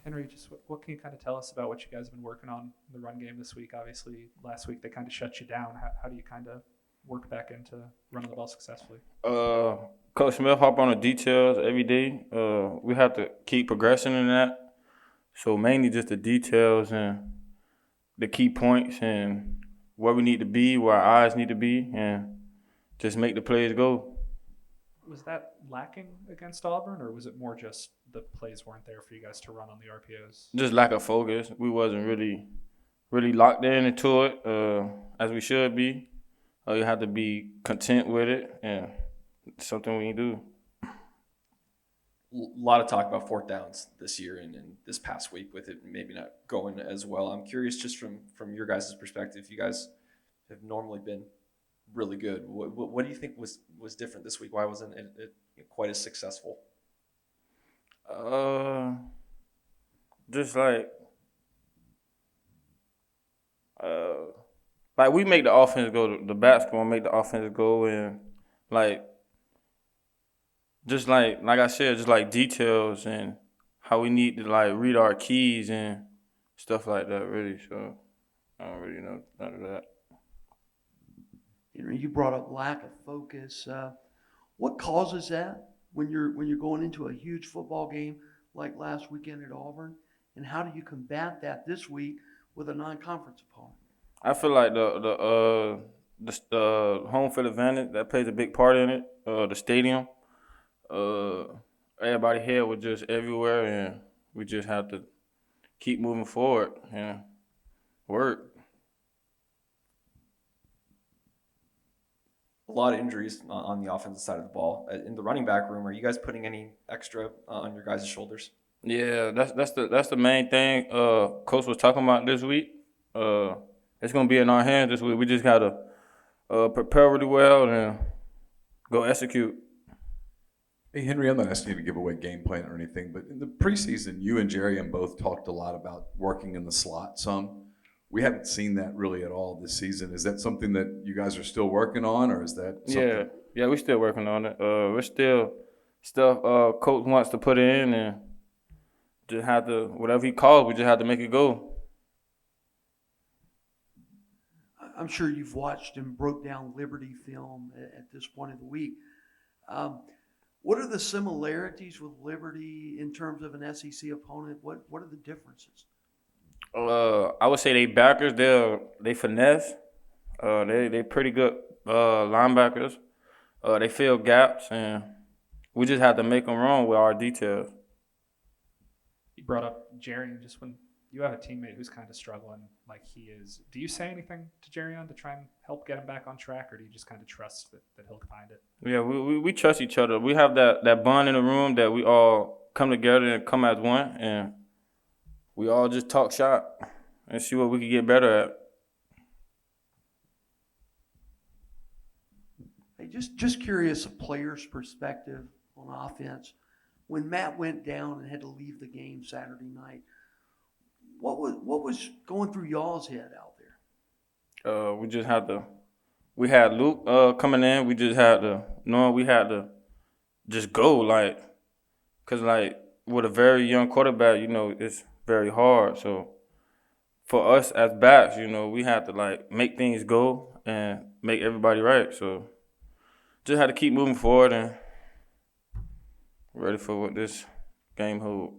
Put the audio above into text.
Henry, just what can you kind of tell us about what you guys have been working on in the run game this week? Obviously, last week they kind of shut you down. How do you kind of work back into running the ball successfully? Uh, Coach Smith hop on the details every day. We have to keep progressing in that. So mainly just the details and the key points and where we need to be, where our eyes need to be, and just make the plays go. Was that lacking against Auburn, or was it more just the plays weren't there for you guys to run on the RPOs? Just lack of focus. We wasn't really locked into it as we should be. You have to be content with it, and it's something we do. A lot of talk about fourth downs this year and this past week with it maybe not going as well. I'm curious just from your guys' perspective, you guys have normally been really good. What do you think was different this week? Why wasn't it quite as successful? Uh, just uh, like we make the offense go. The basketball make the offense go, and like just like I said, just like details and how we need to like read our keys and stuff like that. Really, so I don't really know none of that. You brought up lack of focus. What causes that when you're going into a huge football game like last weekend at Auburn? And how do you combat that this week with a non-conference opponent? I feel like the home field advantage that plays a big part in it. The stadium, uh, everybody here was just everywhere, and we just have to keep moving forward and work. A lot of injuries on the offensive side of the ball. In the running back room, are you guys putting any extra on your guys' shoulders? Yeah, that's the main thing. Coach was talking about this week. Uh, it's gonna be in our hands this week. We just gotta prepare really well and go execute. Hey, Henry, I'm not asking you to give away game plan or anything, but in the preseason, you and Jerry and both talked a lot about working in the slot some. We haven't seen that really at all this season. Is that something that you guys are still working on, or is that something? Yeah, we're still working on it. We're still stuff coach wants to put in, and just have to whatever he calls, we just have to make it go. I'm sure you've watched and broke down Liberty film at this point of the week. Um, what are the similarities with Liberty in terms of an SEC opponent? What are the differences? I would say they backers, they finesse. They pretty good linebackers. They fill gaps, and we just have to make them wrong with our details. You brought up Jerry, and just when you have a teammate who's kind of struggling like he is, do you say anything to Jerry on to try and help get him back on track, or do you just kind of trust that he'll find it? Yeah, we trust each other. We have that bond in the room that we all come together and come as one, and we all just talk shop and see what we can get better at. Hey, just curious, a player's perspective on offense. When Matt went down and had to leave the game Saturday night, what was going through y'all's head out there? We just had to. We had Luke coming in. We just had to knowing we had to just go cause with a very young quarterback, it's very hard. So for us as backs, we had to make things go and make everybody right. So just had to keep moving forward and ready for what this game holds.